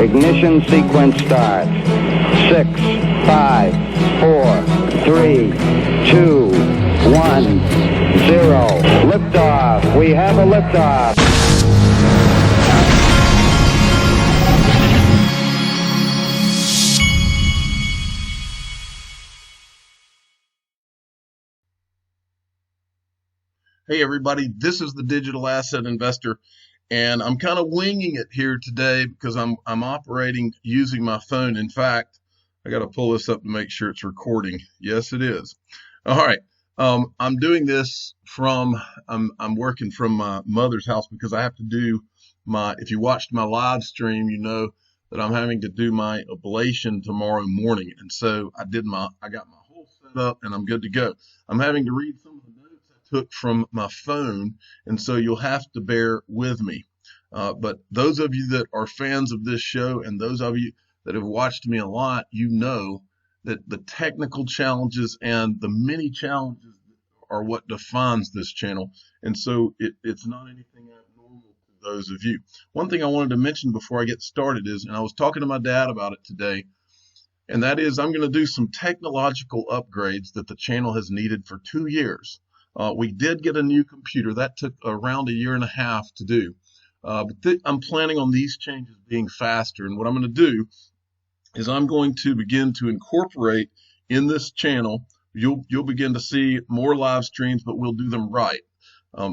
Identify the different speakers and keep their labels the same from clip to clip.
Speaker 1: Ignition sequence starts. 6, 5, 4, 3, 2, 1, 0. Liftoff. We have a liftoff.
Speaker 2: Hey everybody, this is the Digital Asset Investor, and I'm kind of winging it here today because I'm operating using my phone. In fact, I got to pull this up to make sure it's recording. Yes, it is. All right. I'm doing this from I'm working from my mother's house because I have to do my. If you watched my live stream, you know that I'm having to do my ablation tomorrow morning, and so I got my whole setup and I'm good to go. I'm having to read some of the notes I took from my phone, and so you'll have to bear with me. But those of you that are fans of this show and those of you that have watched me a lot, you know that the technical challenges and the many challenges are what defines this channel. And so it's not anything abnormal to those of you. One thing I wanted to mention before I get started is, and I was talking to my dad about it today, and that is I'm going to do some technological upgrades that the channel has needed for 2 years. We did get a new computer. That took around a year and a half to do. But I'm planning on these changes being faster. And what I'm going to do is I'm going to begin to incorporate in this channel. You'll begin to see more live streams, but we'll do them right.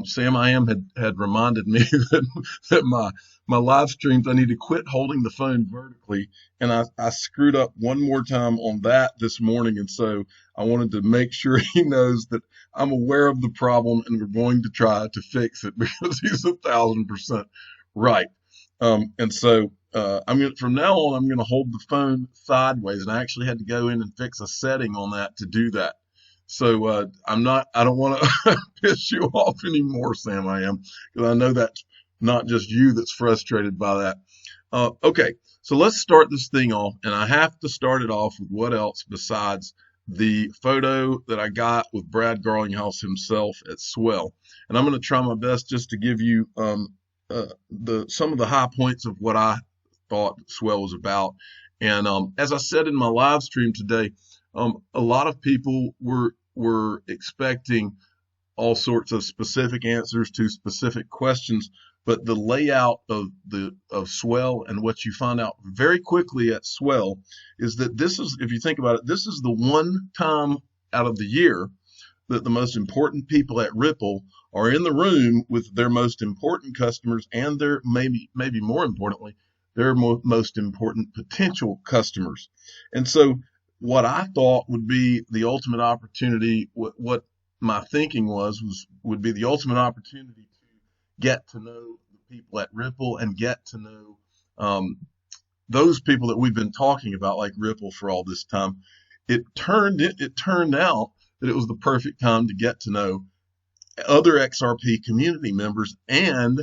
Speaker 2: Sam I am had reminded me that my live streams, I need to quit holding the phone vertically, and I screwed up one more time on that this morning, and so I wanted to make sure he knows that I'm aware of the problem and we're going to try to fix it because he's 1,000% right. And so from now on, I'm going to hold the phone sideways, and I actually had to go in and fix a setting on that to do that. So I don't want to piss you off anymore, Sam I am, because I know that's not just you that's frustrated by that. Okay, so let's start this thing off, and I have to start it off with what else besides the photo that I got with Brad Garlinghouse himself at Swell. And I'm going to try my best just to give you some of the high points of what I thought Swell was about. And as I said in my live stream today, a lot of people were expecting all sorts of specific answers to specific questions, but the layout of Swell and what you find out very quickly at Swell is that this is, if you think about it, this is the one time out of the year that the most important people at Ripple are in the room with their most important customers and their maybe more importantly, their most important potential customers. And so what I thought would be the ultimate opportunity, what my thinking would be the ultimate opportunity to get to know the people at Ripple and get to know those people that we've been talking about, like Ripple, for all this time. It turned out that it was the perfect time to get to know other XRP community members and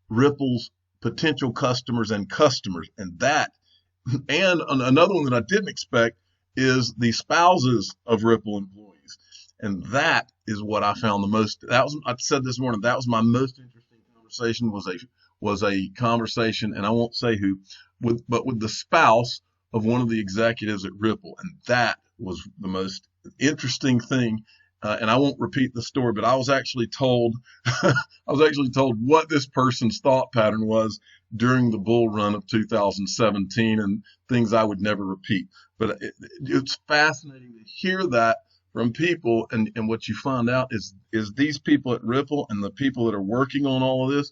Speaker 2: Ripple's potential customers and customers. And another one that I didn't expect is the spouses of Ripple employees. And that is what I found I said this morning, that was my most interesting conversation, was a conversation, and I won't say who, but with the spouse of one of the executives at Ripple. And that was the most interesting thing. And I won't repeat the story, but I was actually told what this person's thought pattern was during the bull run of 2017 and things I would never repeat. But it's fascinating to hear that from people, and what you find out is these people at Ripple and the people that are working on all of this,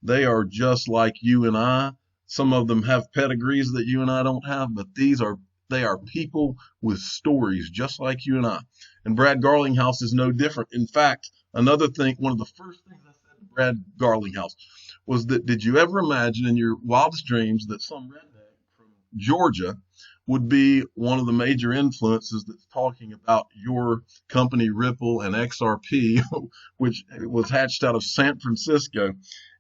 Speaker 2: they are just like you and I. Some of them have pedigrees that you and I don't have, but they are people with stories just like you and I. And Brad Garlinghouse is no different. In fact, another thing, one of the first things I said to Brad Garlinghouse was that, did you ever imagine in your wildest dreams that some redneck from Georgia would be one of the major influences that's talking about your company Ripple and XRP, which was hatched out of San Francisco?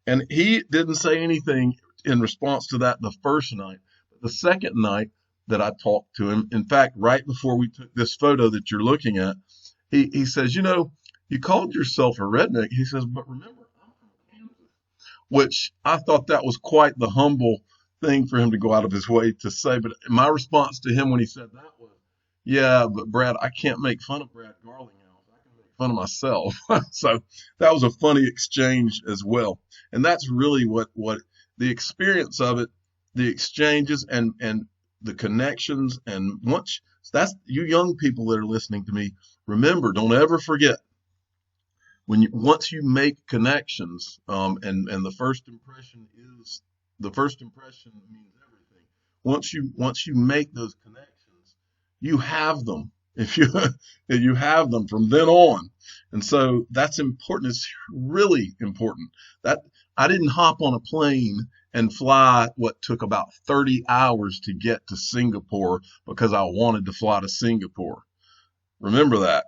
Speaker 2: And he didn't say anything in response to that the first night. But the second night that I talked to him, in fact, right before we took this photo that you're looking at, he says, you called yourself a redneck. He says, but remember, I'm from Kansas, which I thought that was quite the humble thing for him to go out of his way to say. But my response to him when he said that was, yeah, but Brad, I can't make fun of Brad Garlinghouse. I can make fun of myself. So that was a funny exchange as well. And that's really what the experience of it, the exchanges and the connections. And once that's you young people that are listening to me, remember, don't ever forget once you make connections, and the first impression means everything. Once you make those connections, you have them. If you have them from then on, and so that's important. It's really important that I didn't hop on a plane and fly what took about 30 hours to get to Singapore because I wanted to fly to Singapore. Remember that.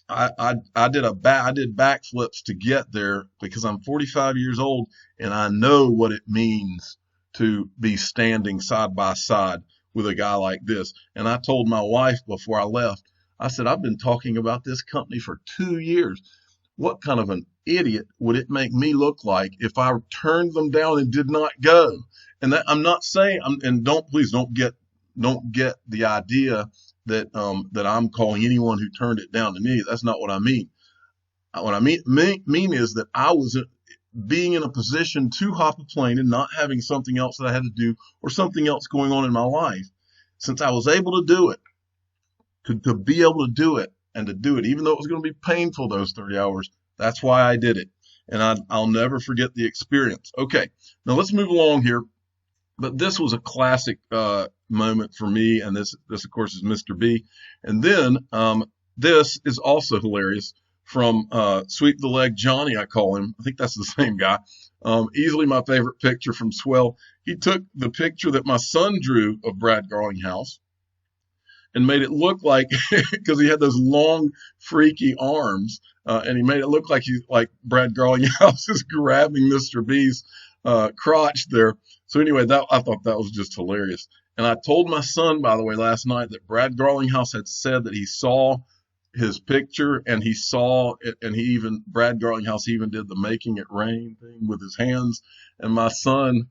Speaker 2: I did backflips to get there because I'm 45 years old and I know what it means to be standing side by side with a guy like this. And I told my wife before I left, I said, I've been talking about this company for 2 years. What kind of an idiot would it make me look like if I turned them down and did not go? And that I'm not saying, and please don't get the idea that I'm calling anyone who turned it down to me. That's not what I mean. What I mean is that I was being in a position to hop a plane and not having something else that I had to do or something else going on in my life. Since I was able to do it, to be able to do it and to do it, even though it was going to be painful those 30 hours, that's why I did it. And I'll never forget the experience. Okay, now let's move along here. But this was a classic moment for me, and this of course is Mr. B. And then this is also hilarious from Sweep the Leg Johnny, I call him. I think that's the same guy. Easily my favorite picture from Swell. He took the picture that my son drew of Brad Garlinghouse and made it look like, because he had those long, freaky arms, and he made it look like Brad Garlinghouse is grabbing Mr. B's crotch there. So anyway, I thought that was just hilarious. And I told my son, by the way, last night that Brad Garlinghouse had said that he saw his picture and he saw it, and Brad Garlinghouse even did the making it rain thing with his hands. And my son,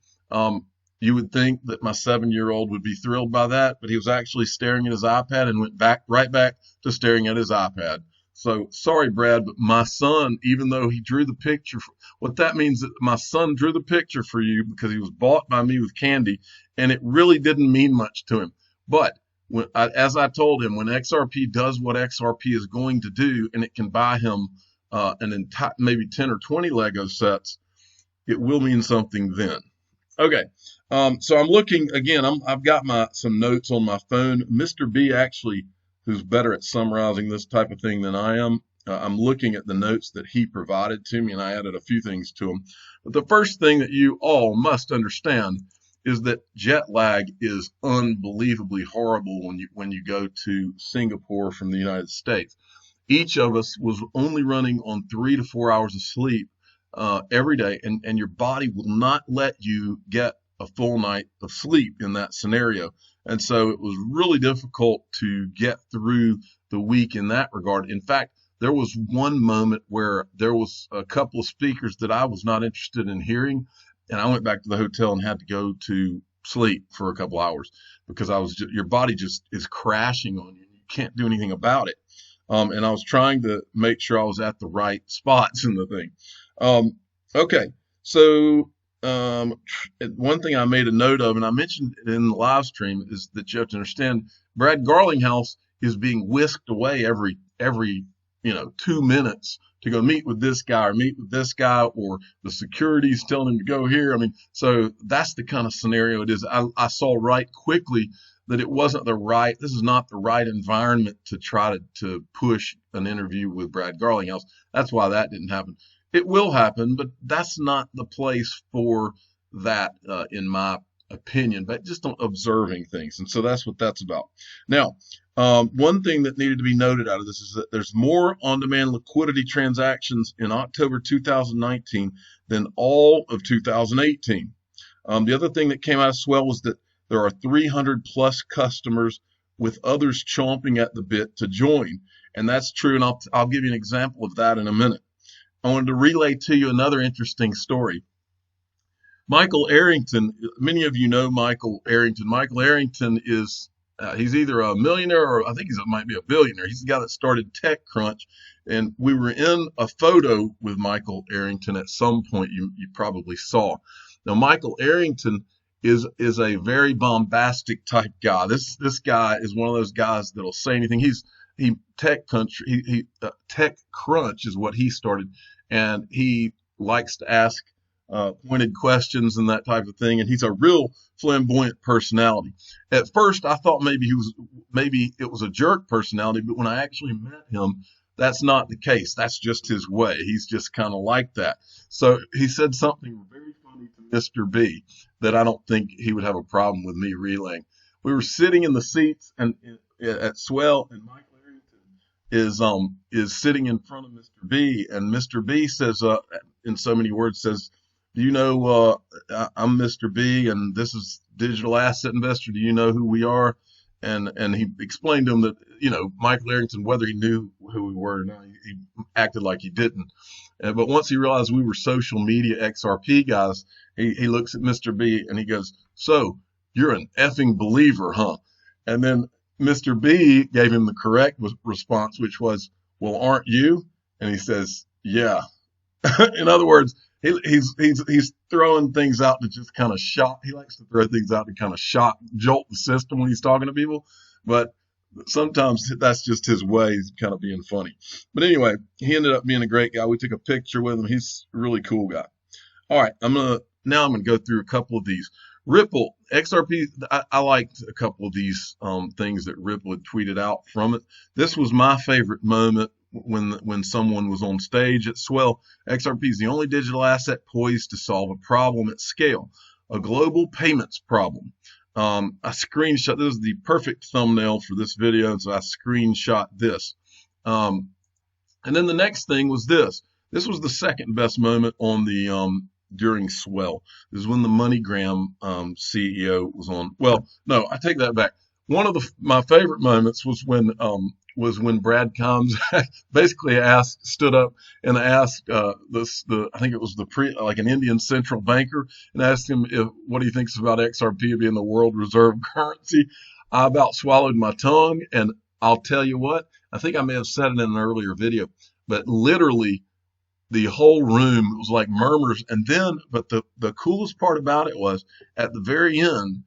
Speaker 2: you would think that my 7-year-old would be thrilled by that, but he was actually staring at his iPad and went right back to staring at his iPad. So sorry, Brad, but my son, even though he drew the picture, what that means is that my son drew the picture for you because he was bought by me with candy, and it really didn't mean much to him. But as I told him, when XRP does what XRP is going to do, and it can buy him an entire, maybe 10 or 20 Lego sets, it will mean something then. Okay, so I'm looking again. I've got some notes on my phone. Mr. B actually, who's better at summarizing this type of thing than I am. I'm looking at the notes that he provided to me, and I added a few things to them. But the first thing that you all must understand is that jet lag is unbelievably horrible when you go to Singapore from the United States. Each of us was only running on 3 to 4 hours of sleep every day, and your body will not let you get a full night of sleep in that scenario. And so it was really difficult to get through the week in that regard. In fact, there was one moment where there was a couple of speakers that I was not interested in hearing, and I went back to the hotel and had to go to sleep for a couple hours because your body just is crashing on you. You can't do anything about it. And I was trying to make sure I was at the right spots in the thing. Okay, so one thing I made a note of, and I mentioned it in the live stream, is that you have to understand Brad Garlinghouse is being whisked away every 2 minutes to go meet with this guy or meet with this guy, or the security's telling him to go here. I mean, so that's the kind of scenario it is. I saw right quickly that this is not the right environment to try to push an interview with Brad Garlinghouse. That's why that didn't happen. It will happen, but that's not the place for that, in my opinion, but just on observing things. And so that's what that's about. Now, one thing that needed to be noted out of this is that there's more on-demand liquidity transactions in October 2019 than all of 2018. The other thing that came out of Swell was that there are 300 plus customers with others chomping at the bit to join. And that's true, and I'll give you an example of that in a minute. I wanted to relay to you another interesting story. Michael Arrington, many of you know Michael Arrington. Michael Arrington is, he's either a millionaire or I think he might be a billionaire. He's the guy that started TechCrunch. And we were in a photo with Michael Arrington at some point you probably saw. Now, Michael Arrington is a very bombastic type guy. This guy is one of those guys that'll say anything. TechCrunch is what he started, and he likes to ask pointed questions and that type of thing. And he's a real flamboyant personality. At first, I thought maybe it was a jerk personality, but when I actually met him, that's not the case. That's just his way. He's just kind of like that. So he said something very funny to Mr. B that I don't think he would have a problem with me relaying. We were sitting in the seats and at Swell, and Michael Arrington is sitting in front of Mr. B, and Mr. B says, in so many words, says, "Do you know I'm Mr. B, and this is Digital Asset Investor. Do you know who we are?" And he explained to him that, Michael Arrington, whether he knew who we were or not, he acted like he didn't. But once he realized we were social media XRP guys, he looks at Mr. B and he goes, "So you're an effing believer, huh?" And then Mr. B gave him the correct response, which was, "Well, aren't you?" And he says, "Yeah." In other words, he's throwing things out to just kind of shock. He likes to throw things out to kind of jolt the system when he's talking to people. But sometimes that's just his way. He's kind of being funny. But anyway, he ended up being a great guy. We took a picture with him. He's a really cool guy. All right, I'm gonna go through a couple of these. Ripple, XRP, I liked a couple of these things that Ripple had tweeted out from it. This was my favorite moment when someone was on stage at Swell. XRP is the only digital asset poised to solve a problem at scale, a global payments problem. I screenshot, this is the perfect thumbnail for this video, so I screenshot this. And then the next thing was this. This was the second best moment on the during Swell. This is when the MoneyGram CEO was on. Well, no, I take that back. One of my favorite moments was when Brad Combs basically stood up and asked I think it was like an Indian central banker, and asked him what he thinks about XRP being the world reserve currency. I about swallowed my tongue, and I'll tell you what, I think I may have said it in an earlier video, but literally the whole room was like murmurs. And then, but the coolest part about it was at the very end,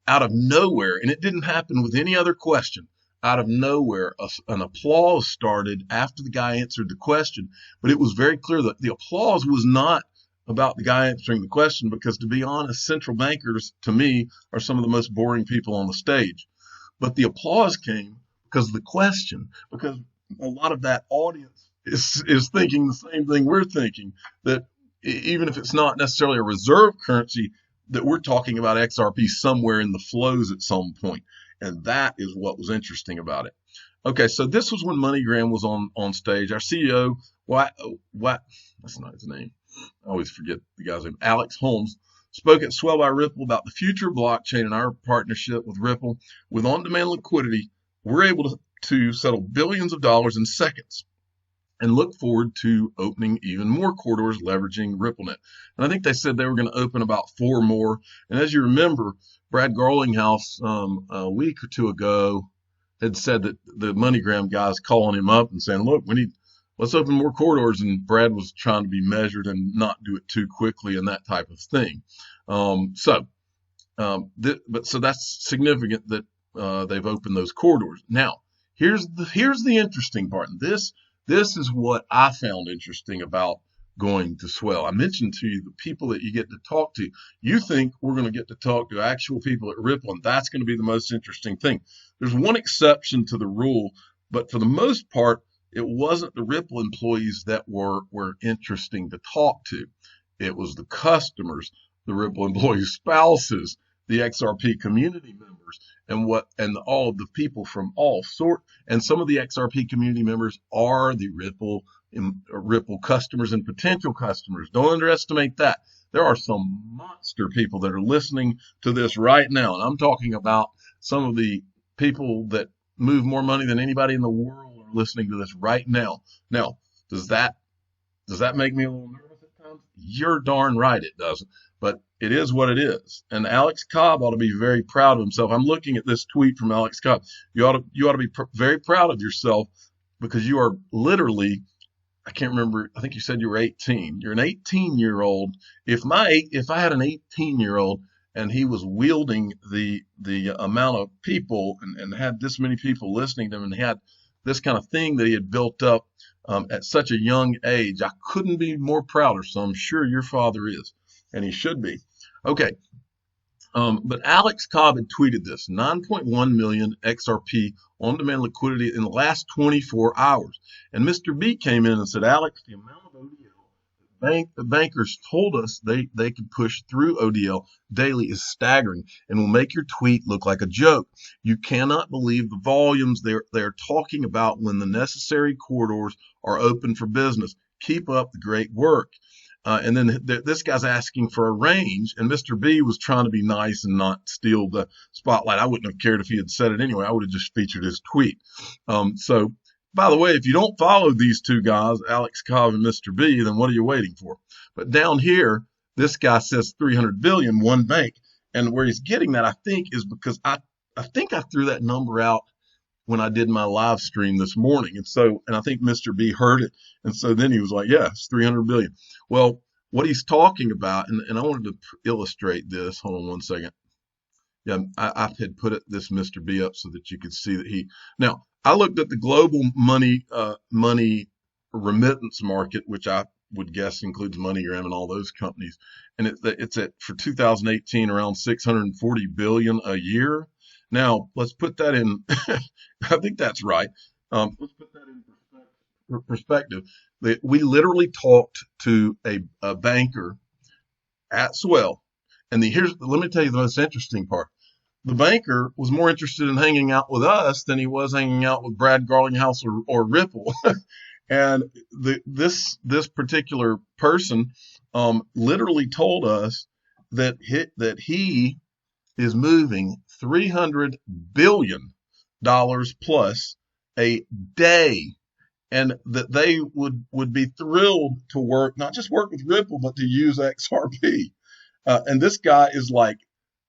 Speaker 2: out of nowhere, and it didn't happen with any other question, out of nowhere, an applause started after the guy answered the question. But it was very clear that the applause was not about the guy answering the question, because to be honest, central bankers, to me, are some of the most boring people on the stage. But the applause came because of the question, because a lot of that audience is thinking the same thing we're thinking, that even if it's not necessarily a reserve currency, that we're talking about XRP somewhere in the flows at some point. And that is what was interesting about it. Okay, so this was when MoneyGram was on stage. Our CEO, that's not his name. I always forget the guy's name. Alex Holmes spoke at Swell by Ripple about the future of blockchain and our partnership with Ripple. With on-demand liquidity, we're able to settle billions of dollars in seconds, and look forward to opening even more corridors leveraging RippleNet. And I think they said they were going to open about 4 more. And as you remember, Brad Garlinghouse a week or 2 ago had said that the MoneyGram guys calling him up and saying, "Look, let's open more corridors." And Brad was trying to be measured and not do it too quickly and that type of thing. So that's significant that they've opened those corridors. Now, here's the interesting part. And this is what I found interesting about going to Swell. I mentioned to you the people that you get to talk to. You think we're going to get to talk to actual people at Ripple, and that's going to be the most interesting thing. There's one exception to the rule, but for the most part, it wasn't the Ripple employees that were interesting to talk to. It was the customers, the Ripple employees' spouses, the XRP community members, and all of the people from all sorts. And some of the XRP community members are the Ripple customers and potential customers. Don't underestimate that. There are some monster people that are listening to this right now, and I'm talking about some of the people that move more money than anybody in the world are listening to this right now. Now, does that make me a little nervous at sometimes? You're darn right it doesn't. But it is what it is. And Alex Cobb ought to be very proud of himself. I'm looking at this tweet from Alex Cobb. You ought to be very proud of yourself because you are literally, I can't remember, I think you said you were 18. You're an 18-year-old. If I had an 18-year-old and he was wielding the amount of people and had this many people listening to him and had this kind of thing that he had built up at such a young age, I couldn't be more prouder. So I'm sure your father is, and he should be. Okay. But Alex Cobb had tweeted this, 9.1 million XRP on-demand liquidity in the last 24 hours. And Mr. B came in and said, Alex, the amount of ODL the bankers told us they could push through ODL daily is staggering and will make your tweet look like a joke. You cannot believe the volumes they're talking about when the necessary corridors are open for business. Keep up the great work. And then this guy's asking for a range, and Mr. B was trying to be nice and not steal the spotlight. I wouldn't have cared if he had said it anyway. I would have just featured his tweet. So, by the way, if you don't follow these two guys, Alex Cobb and Mr. B, then what are you waiting for? But down here, this guy says 300 billion, one bank. And where he's getting that, I think, is because I think I threw that number out when I did my live stream this morning. And I think Mr. B heard it. And so then he was like, yeah, it's 300 billion. Well, what he's talking about, and I wanted to illustrate this. Hold on one second. Yeah, I had put this Mr. B up so that you could see that now I looked at the global money remittance market, which I would guess includes MoneyGram and all those companies. And it's at, for 2018, around 640 billion a year. Now, let's put that in, I think that's right. Let's put that in perspective. We literally talked to a banker at Swell. And let me tell you the most interesting part. The banker was more interested in hanging out with us than he was hanging out with Brad Garlinghouse or Ripple. And this particular person literally told us that he is moving $300 billion plus a day, and that they would be thrilled to work, not just work with Ripple, but to use XRP. And this guy is like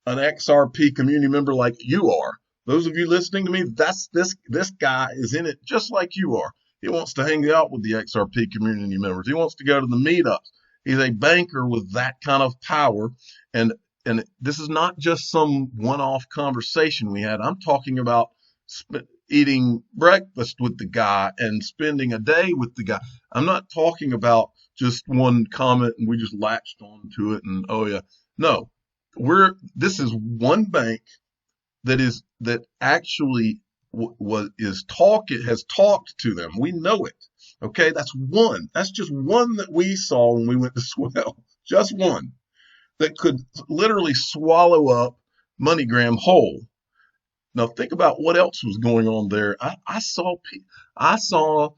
Speaker 2: an XRP community member like you are. Those of you listening to me, this guy is in it just like you are. He wants to hang out with the XRP community members. He wants to go to the meetups. He's a banker with that kind of power. And this is not just some one-off conversation we had. I'm talking about eating breakfast with the guy and spending a day with the guy. I'm not talking about just one comment and we just latched on to it and, oh yeah. No, this is one bank that actually has talked to them. We know it. Okay. That's one. That's just one that we saw when we went to Swell. Just one that could literally swallow up MoneyGram whole. Now think about what else was going on there. I saw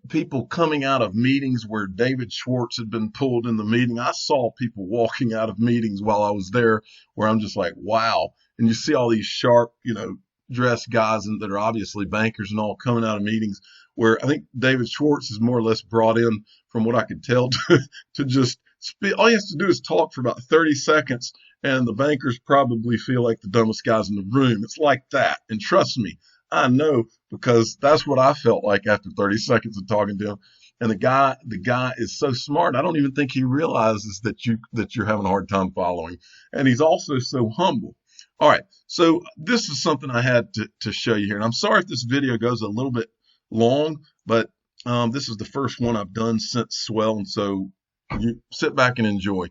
Speaker 2: people coming out of meetings where David Schwartz had been pulled in the meeting. I saw people walking out of meetings while I was there where I'm just like, wow. And you see all these sharp, dressed guys that are obviously bankers and all coming out of meetings where I think David Schwartz is more or less brought in, from what I could tell, to just speak. All he has to do is talk for about 30 seconds and the bankers probably feel like the dumbest guys in the room. It's like that. And trust me, I know, because that's what I felt like after 30 seconds of talking to him. And the guy is so smart. I don't even think he realizes that you're having a hard time following. And he's also so humble. All right. So this is something I had to show you here. And I'm sorry if this video goes a little bit long, but this is the first one I've done since Swell. And so you sit back and enjoy.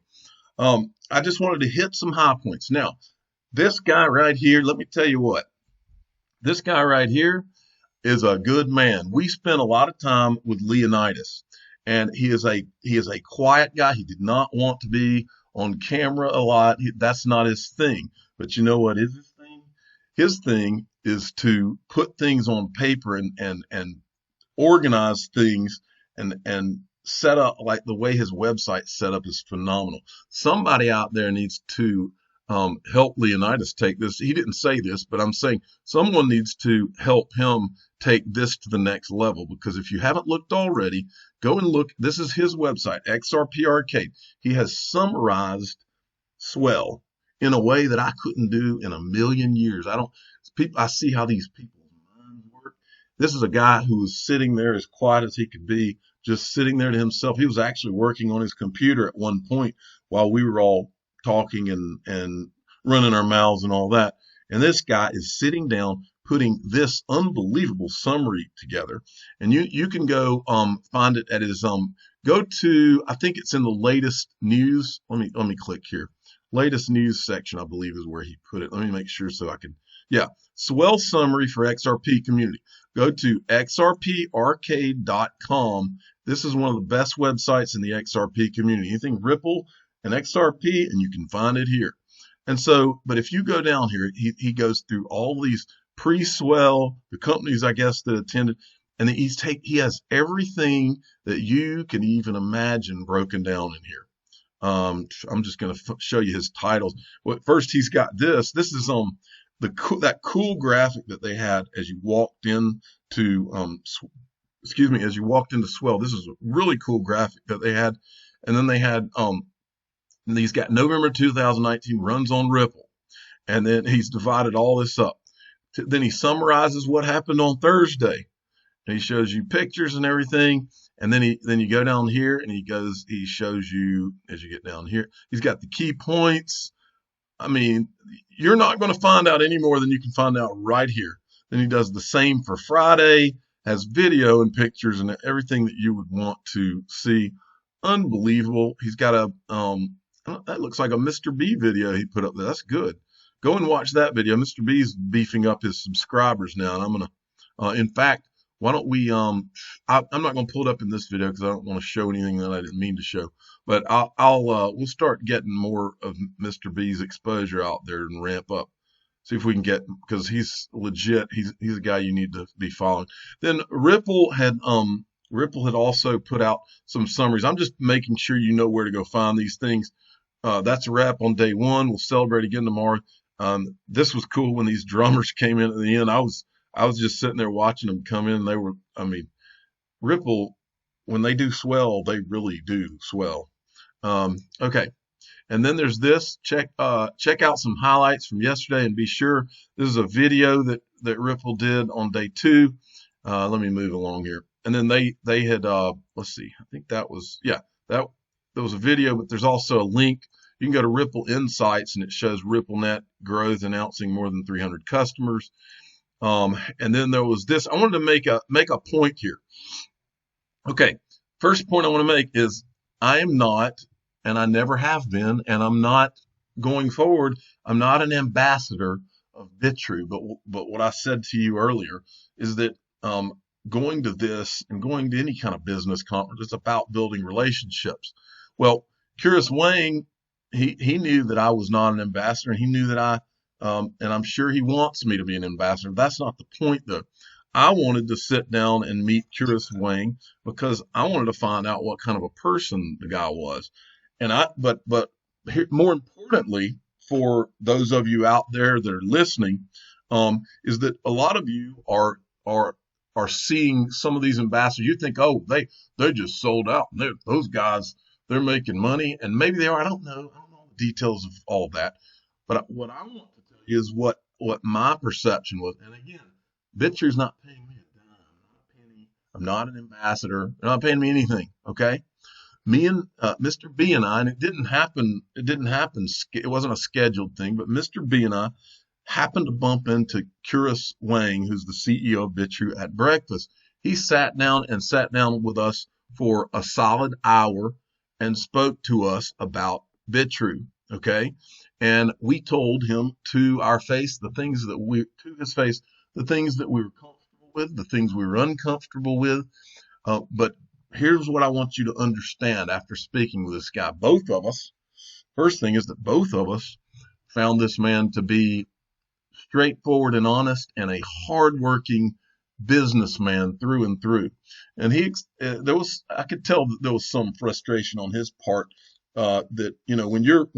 Speaker 2: I just wanted to hit some high points. Now, this guy right here, let me tell you what. This guy right here is a good man. We spent a lot of time with Leonidas, and he is a quiet guy. He did not want to be on camera a lot. That's not his thing. But you know what is his thing? His thing is to put things on paper and organize things and set up, like the way his website's set up is phenomenal. Somebody out there needs to help Leonidas take this. He didn't say this, but I'm saying someone needs to help him take this to the next level, because if you haven't looked already, go and look. This is his website, XRP Arcade. He has summarized Swell in a way that I couldn't do in a million years. I see how these people's minds work. This is a guy who was sitting there as quiet as he could be, just sitting there to himself. He was actually working on his computer at one point while we were all talking and running our mouths and all that. And this guy is sitting down, putting this unbelievable summary together. And you can go find it at his go to, I think it's in the latest news. Let me click here. Latest news section, I believe, is where he put it. Let me make sure so I can. Yeah, Swell summary for XRP community. Go to xrparcade.com. This is one of the best websites in the XRP community. Anything Ripple and XRP, and you can find it here. And so, but if you go down here, he goes through all these pre-Swell, the companies, I guess, that attended, and he has everything that you can even imagine broken down in here. I'm just going to show you his titles. Well, first, he's got this. This is that cool graphic that they had as you walked into as you walked into Swell. This is a really cool graphic that they had, and then they had and he's got November 2019 runs on Ripple, and then he's divided all this up. Then he summarizes what happened on Thursday, and he shows you pictures and everything. And then you go down here, and he shows you as you get down here. He's got the key points. I mean, you're not going to find out any more than you can find out right here. Then he does the same for Friday, has video and pictures and everything that you would want to see. Unbelievable. He's got that looks like a Mr. B video he put up there. That's good. Go and watch that video. Mr. B's beefing up his subscribers now, and I'm going to, in fact, why don't we, I'm not going to pull it up in this video because I don't want to show anything that I didn't mean to show, but we'll start getting more of Mr. B's exposure out there and ramp up. See if we can get, because he's legit. He's a guy you need to be following. Then Ripple had also put out some summaries. I'm just making sure you know where to go find these things. That's a wrap on day one. We'll celebrate again tomorrow. This was cool when these drummers came in at the end. I was just sitting there watching them come in. Ripple, when they do Swell, they really do swell. Okay. And then there's this. Check out some highlights from yesterday, and be sure this is a video that Ripple did on day two. Let me move along here. And then they had let's see. I think that was there was a video, but there's also a link. You can go to Ripple Insights, and it shows RippleNet growth announcing more than 300 customers. And then there was this. I wanted to make a point here. Okay, first point I want to make is I am not, and I never have been, and I'm not going forward. I'm not an ambassador of Bitrue, but what I said to you earlier is that going to this and going to any kind of business conference, it's about building relationships. Well, Curious Wang, he knew that I was not an ambassador, and he knew that and I'm sure he wants me to be an ambassador. That's not the point, though. I wanted to sit down and meet Curious Wang because I wanted to find out what kind of a person the guy was. And but here, more importantly, for those of you out there that are listening, is that a lot of you are seeing some of these ambassadors. You think, oh, they just sold out. Those guys, they're making money, and maybe they are. I don't know the details of all of that. But what I want to tell you is what my perception was. And again, Bitrue's not paying me a dime, not a penny. I'm not an ambassador. They're not paying me anything. Okay. Me and Mr. B and I, and it didn't happen. It wasn't a scheduled thing, but Mr. B and I happened to bump into Curious Wang, who's the CEO of Bitrue, at breakfast. He sat down with us for a solid hour and spoke to us about Bitrue. Okay. And we told him to his face, the things that we were comfortable with, the things we were uncomfortable with. But here's what I want you to understand after speaking with this guy. Both of us, first thing is that both of us found this man to be straightforward and honest and a hardworking businessman through and through. And I could tell that there was some frustration on his part, that, when you're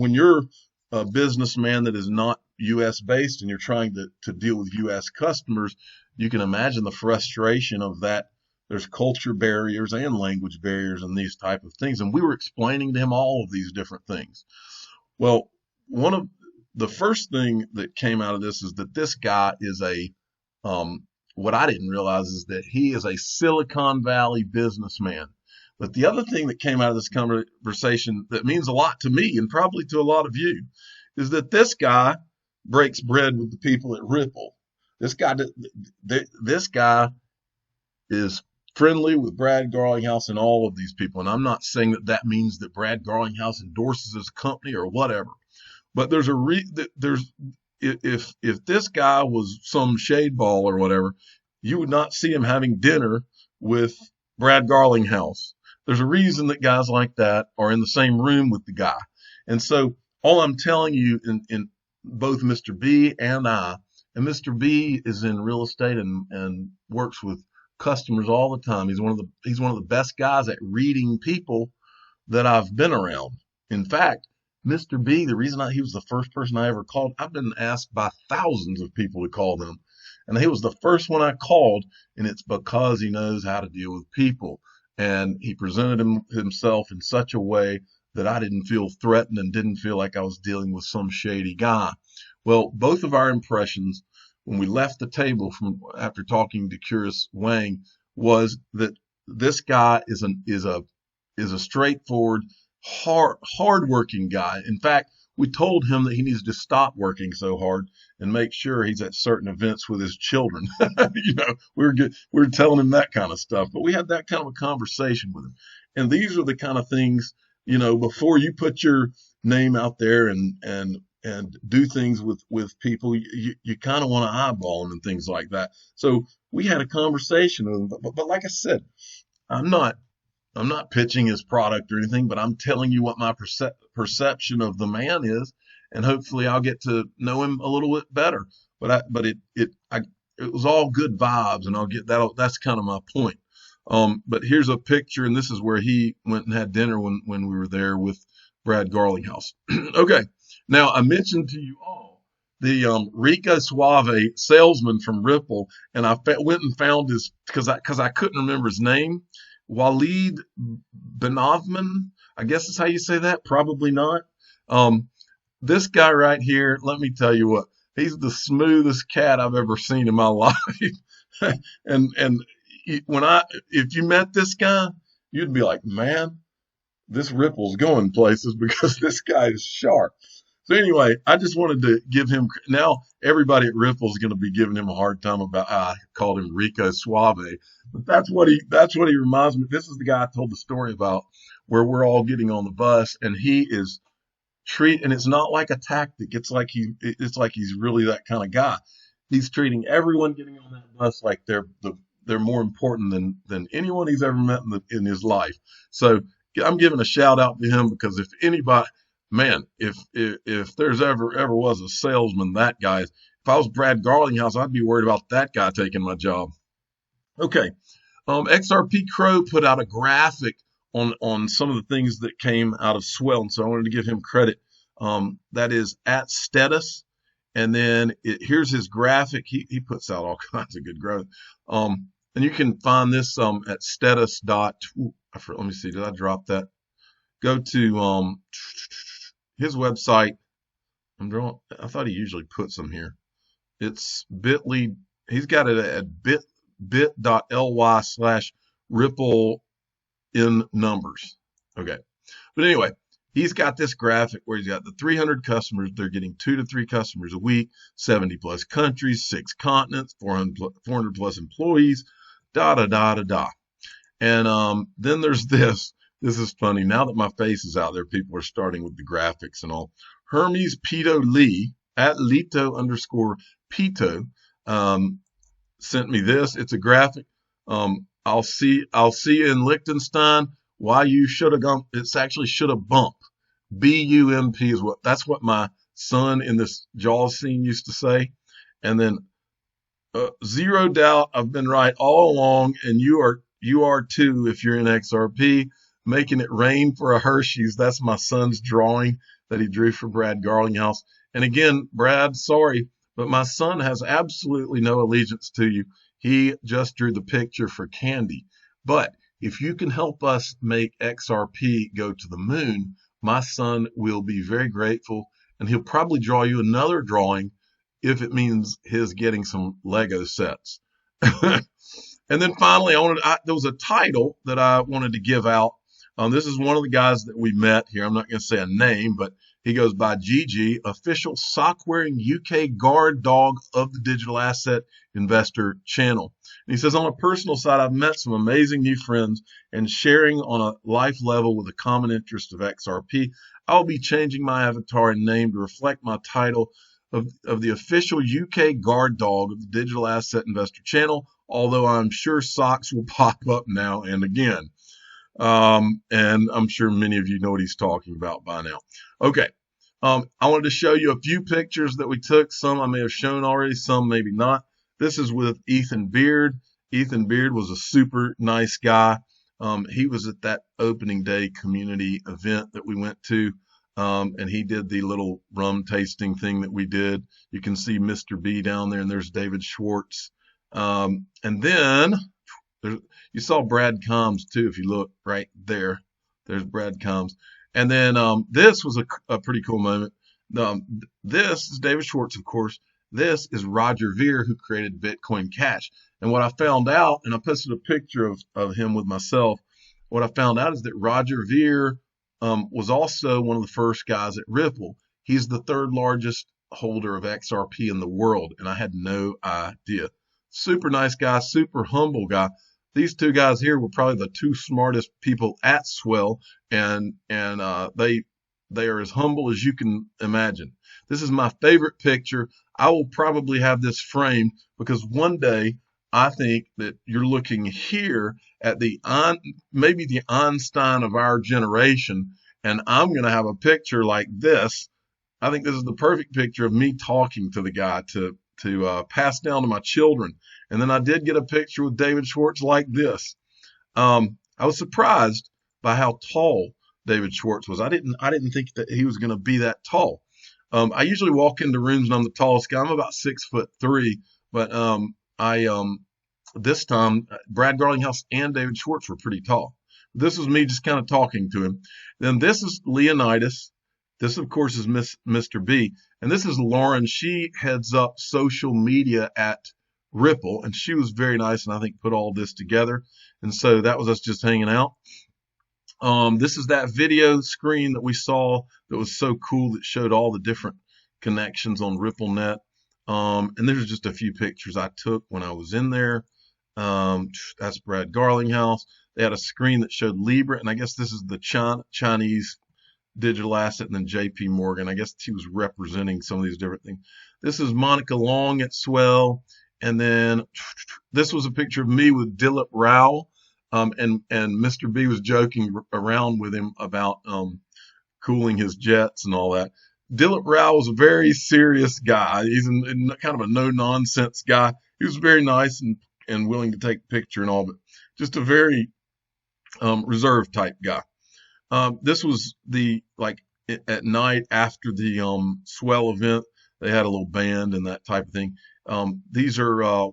Speaker 2: a businessman that is not U.S. based and you're trying to deal with U.S. customers, you can imagine the frustration of that. There's culture barriers and language barriers and these type of things. And we were explaining to him all of these different things. Well, one of the first thing that came out of this is that this guy is what I didn't realize is that he is a Silicon Valley businessman. But the other thing that came out of this conversation that means a lot to me and probably to a lot of you is that this guy breaks bread with the people at Ripple. This guy is friendly with Brad Garlinghouse and all of these people. And I'm not saying that means that Brad Garlinghouse endorses his company or whatever. But there's if this guy was some shade ball or whatever, you would not see him having dinner with Brad Garlinghouse. There's a reason that guys like that are in the same room with the guy. And so all I'm telling you in both Mr. B and Mr. B is in real estate and works with customers all the time. He's one of the best guys at reading people that I've been around. In fact, Mr. B, the reason he was the first person I ever called, I've been asked by thousands of people to call them. And he was the first one I called, and it's because he knows how to deal with people. And he presented himself in such a way that I didn't feel threatened and didn't feel like I was dealing with some shady guy. Well, both of our impressions when we left the table after talking to Curious Wang was that this guy is a straightforward, hard-working guy. In fact, we told him that he needs to stop working so hard and make sure he's at certain events with his children. We were telling him that kind of stuff, but we had that kind of a conversation with him. And these are the kind of things, before you put your name out there and do things with people, you kind of want to eyeball them and things like that. So we had a conversation with him, but like I said, I'm not pitching his product or anything, but I'm telling you what my perception of the man is, and hopefully I'll get to know him a little bit better. But it was all good vibes, and I'll get that. That's kind of my point. But here's a picture, and this is where he went and had dinner when we were there with Brad Garlinghouse. Okay, now I mentioned to you all the Rico Suave salesman from Ripple, and I went and found his because I couldn't remember his name. Walid Benavman, I guess is how you say that. Probably not. This guy right here, let me tell you what, he's the smoothest cat I've ever seen in my life. and if you met this guy, you'd be like, man, this Ripple's going places because this guy is sharp. So anyway, I just wanted to give him, now everybody at Ripple is going to be giving him a hard time about, I called him Rico Suave, but that's what he reminds me. This is the guy I told the story about where we're all getting on the bus and he is and it's not like a tactic. It's like he's really that kind of guy. He's treating everyone getting on that bus like they're more important than anyone he's ever met in his life. So I'm giving a shout out to him because if anybody, man, if there's ever was a salesman, that guy is. If I was Brad Garlinghouse, I'd be worried about that guy taking my job. Okay. XRP Crow put out a graphic on some of the things that came out of Swell, and so I wanted to give him credit. That is at Status, and then here's his graphic. He puts out all kinds of good growth. And you can find this at status. Let me see, did I drop that? Go to his website. I thought he usually puts them here. It's bit.ly. He's got it at bit.ly/Ripple in numbers. Okay. But anyway, he's got this graphic where he's got the 300 customers. They're getting 2 to 3 customers a week, 70 plus countries, 6 continents, 400 plus employees, And then there's this. This is funny. Now that my face is out there, people are starting with the graphics and all. Hermes Pito Lee at Lito_Pito sent me this. It's a graphic. I'll see you in Liechtenstein. Why you should have gone? It's actually should have bump. BUMP is that's what my son in this Jaws scene used to say. And then zero doubt I've been right all along, and you are too if you're in XRP. Making it rain for a Hershey's. That's my son's drawing. that he drew for Brad Garlinghouse. And again, Brad, sorry, but my son has absolutely no allegiance to you. He just drew the picture for Candy. But if you can help us make XRP go to the moon, my son will be very grateful, and he'll probably draw you another drawing if it means his getting some Lego sets. And then finally, there was a title that I wanted to give out. This is one of the guys that we met here. I'm not going to say a name, but he goes by GG, official sock-wearing UK guard dog of the digital asset investor channel. And he says, on a personal side, I've met some amazing new friends, and sharing on a life level with a common interest of XRP, I'll be changing my avatar and name to reflect my title of the official UK guard dog of the digital asset investor channel, although I'm sure socks will pop up now and again. And I'm sure many of you know what he's talking about by now. Okay. I wanted to show you a few pictures that we took. Some I may have shown already, some maybe not. This is with Ethan Beard. Ethan Beard was a super nice guy. He was at that opening day community event that we went to. And he did the little rum tasting thing that we did. You can see Mr. B down there, and there's David Schwartz. And then you saw Brad Combs too. If you look right there, there's Brad Combs. And then this was a pretty cool moment. This is David Schwartz, of course. This is Roger Ver, who created Bitcoin Cash. And what I found out, and I posted a picture of him with myself, what I found out is that Roger Ver was also one of the first guys at Ripple. He's the third largest holder of XRP in the world, and I had no idea. Super nice guy, super humble guy. These two guys here were probably the two smartest people at Swell, and they are as humble as you can imagine. This is my favorite picture. I will probably have this framed because one day I think that you're looking here at maybe the Einstein of our generation, and I'm going to have a picture like this. I think this is the perfect picture of me talking to the guy to pass down to my children. And then I did get a picture with David Schwartz like this. I was surprised by how tall David Schwartz was. I didn't think that he was going to be that tall. I usually walk into rooms and I'm the tallest guy. I'm about 6'3", but this time Brad Garlinghouse and David Schwartz were pretty tall. This was me just kind of talking to him. Then this is Leonidas. This, of course, is Mr. B. And this is Lauren. She heads up social media at Ripple, and she was very nice and I think put all this together. And so that was us just hanging out. This is that video screen that we saw that was so cool that showed all the different connections on RippleNet. And there's just a few pictures I took when I was in there. That's Brad Garlinghouse. They had a screen that showed Libra, and I guess this is the Chinese digital asset, and then JP Morgan. I guess he was representing some of these different things. This is Monica Long at Swell. And then this was a picture of me with Dilip Rao. And Mr. B was joking around with him about cooling his jets and all that. Dilip Rao was a very serious guy. He's kind of a no-nonsense guy. He was very nice and willing to take a picture and all, but just a very reserved type guy. This was at night after the Swell event. They had a little band and that type of thing. These are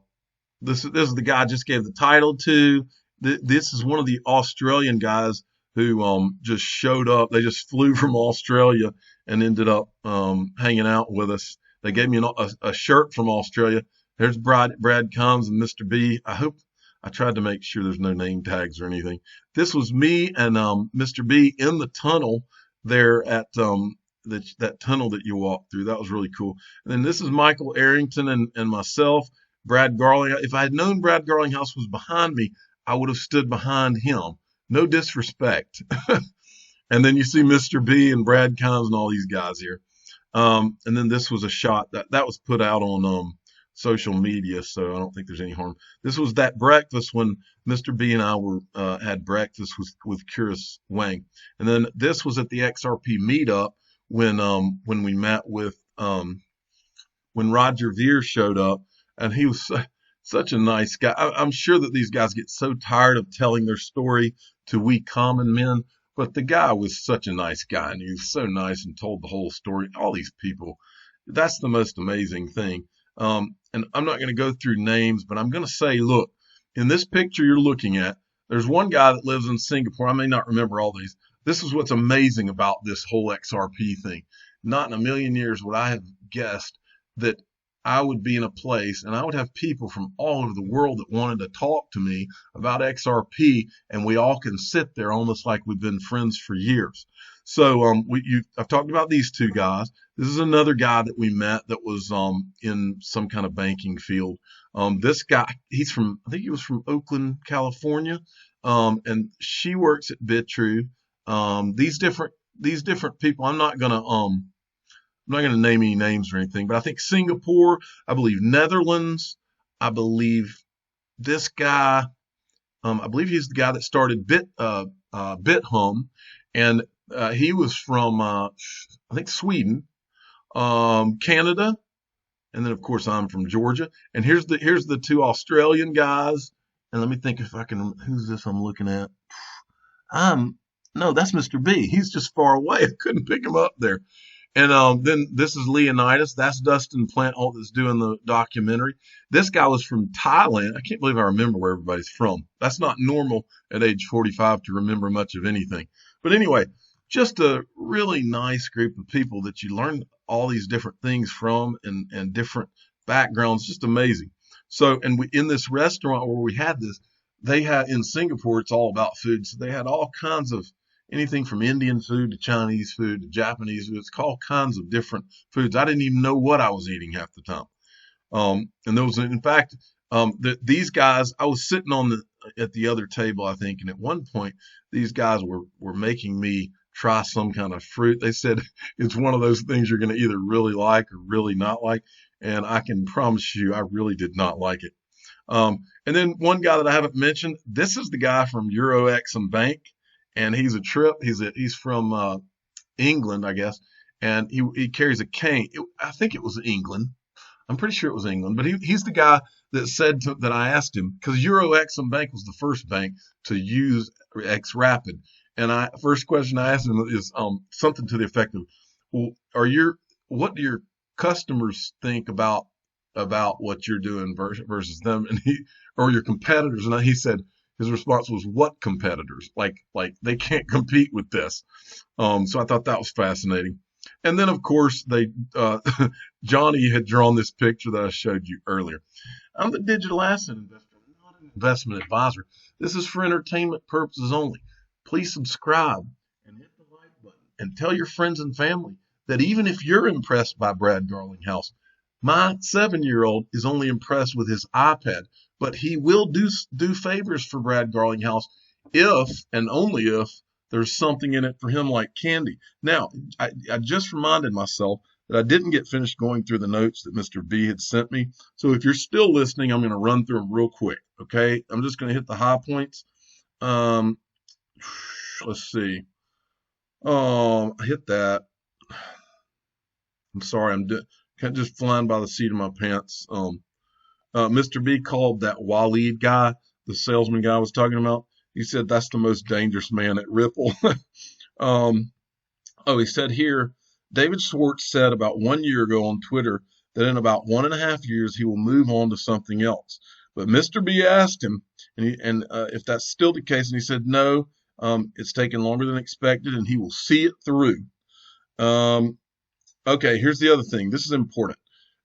Speaker 2: this is the guy I just gave the title to. This is one of the Australian guys who just showed up. They just flew from Australia and ended up hanging out with us. They gave me a shirt from Australia. There's Brad Combs and Mr. B. I tried to make sure there's no name tags or anything. This was me and Mr. B in the tunnel there at that tunnel that you walk through. That was really cool. And then this is Michael Arrington and myself, Brad Garlinghouse. If I had known Brad Garlinghouse was behind me, I would have stood behind him. No disrespect. And then you see Mr. B and Brad Combs and all these guys here. And then this was a shot that was put out on social media, so I don't think there's any harm. This was that breakfast when Mr. B and I had breakfast with Curious Wang. And then this was at the XRP meetup when we met with when Roger Ver showed up, and he was such a nice guy. I'm sure that these guys get so tired of telling their story to we common men, But the guy was such a nice guy, and he was so nice and told the whole story. All these people, that's the most amazing thing. And I'm not going to go through names, but I'm going to say, look, in this picture you're looking at, there's one guy that lives in Singapore. I may not remember all these. This is what's amazing about this whole XRP thing. Not in a million years would I have guessed that I would be in a place and I would have people from all over the world that wanted to talk to me about XRP, and we all can sit there almost like we've been friends for years. So I've talked about these two guys. This is another guy that we met that was in some kind of banking field. This guy, I think he was from Oakland, California, and she works at Bitrue. These different people, I'm not gonna name any names or anything, but I think Singapore, I believe Netherlands, I believe this guy, I believe he's the guy that started BitHum, and he was from I think Sweden, Canada, and then of course I'm from Georgia. And here's the two Australian guys. And let me think if I can. Who's this I'm looking at? No, that's Mr. B. He's just far away. I couldn't pick him up there. And then this is Leonidas. That's Dustin Plantholt that's doing the documentary. This guy was from Thailand. I can't believe I remember where everybody's from. That's not normal at age 45 to remember much of anything. But anyway, just a really nice group of people that you learn all these different things from and different backgrounds. Just amazing. So, and we in this restaurant where we had this, they had in Singapore, it's all about food. So they had all kinds of anything from Indian food to Chinese food to Japanese food. It's all kinds of different foods. I didn't even know what I was eating half the time. And there was, in fact, these guys, I was sitting at the other table, I think, and at one point, these guys were making me try some kind of fruit. They said it's one of those things you're going to either really like or really not like. And I can promise you, I really did not like it. And then one guy that I haven't mentioned, this is the guy from Euroexim Bank. And he's from England, I guess, and he carries a cane. I think it was England. I'm pretty sure it was England, but he's the guy that said that I asked him, because Euroexim Bank was the first bank to use XRapid, and first question I asked him is something to the effect of, well, what do your customers think about what you're doing versus them, and or your competitors? And he said, his response was, what competitors? Like they can't compete with this. So I thought that was fascinating. And then, of course, Johnny had drawn this picture that I showed you earlier. I'm the digital asset investor, not an investment advisor. This is for entertainment purposes only. Please subscribe and hit the like button and tell your friends and family that even if you're impressed by Brad Garlinghouse, my 7-year-old is only impressed with his iPad, but he will do favors for Brad Garlinghouse if and only if there's something in it for him like candy. Now, I just reminded myself that I didn't get finished going through the notes that Mr. B had sent me. So if you're still listening, I'm going to run through them real quick, okay? I'm just going to hit the high points. Let's see. I hit that. I'm sorry, I'm just flying by the seat of my pants. Mr. B called that Waleed guy, the salesman guy I was talking about. He said that's the most dangerous man at Ripple. He said here, David Schwartz said about 1 year ago on Twitter that in about 1.5 years he will move on to something else. But Mr. B asked him, if that's still the case, and he said no, it's taken longer than expected, and he will see it through. Okay, here's the other thing. This is important.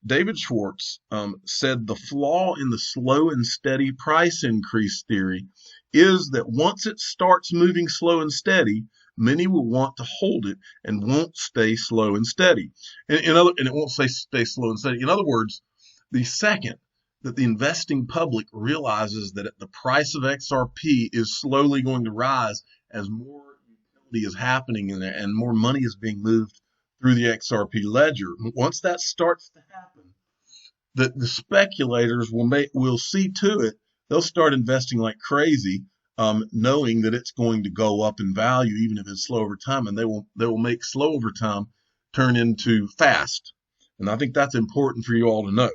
Speaker 2: David Schwartz said the flaw in the slow and steady price increase theory is that once it starts moving slow and steady, many will want to hold it and won't stay slow and steady. And it won't stay slow and steady. In other words, the second that the investing public realizes that the price of XRP is slowly going to rise as more utility is happening and more money is being moved through the XRP ledger. Once that starts to happen, the speculators will see to it. They'll start investing like crazy, knowing that it's going to go up in value, even if it's slow over time, and they will make slow over time turn into fast. And I think that's important for you all to know.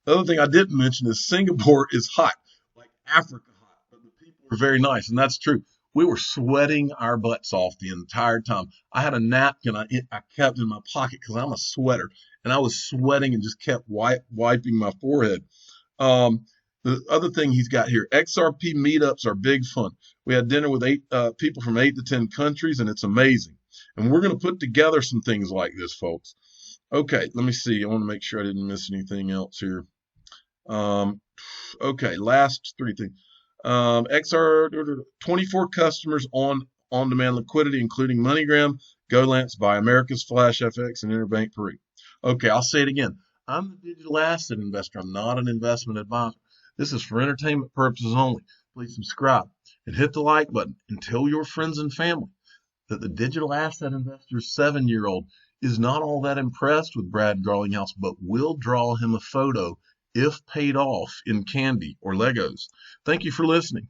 Speaker 2: The other thing I didn't mention is Singapore is hot, like Africa hot, but the people are very nice, and that's true. We were sweating our butts off the entire time. I had a napkin I kept in my pocket because I'm a sweater, and I was sweating and just kept wiping my forehead. The other thing he's got here, XRP meetups are big fun. We had dinner with people from 8 to 10 countries, and it's amazing. And we're going to put together some things like this, folks. Okay, let me see. I want to make sure I didn't miss anything else here. Okay, last three things. XR 24 customers on demand liquidity, including MoneyGram, GoLance, Buy America's, Flash FX, and Interbank Peru. Okay, I'll say it again. I'm a digital asset investor. I'm not an investment advisor. This is for entertainment purposes only. Please subscribe and hit the like button and tell your friends and family that the digital asset investor's 7-year-old is not all that impressed with Brad Garlinghouse, but will draw him a photo if paid off in candy or Legos. Thank you for listening.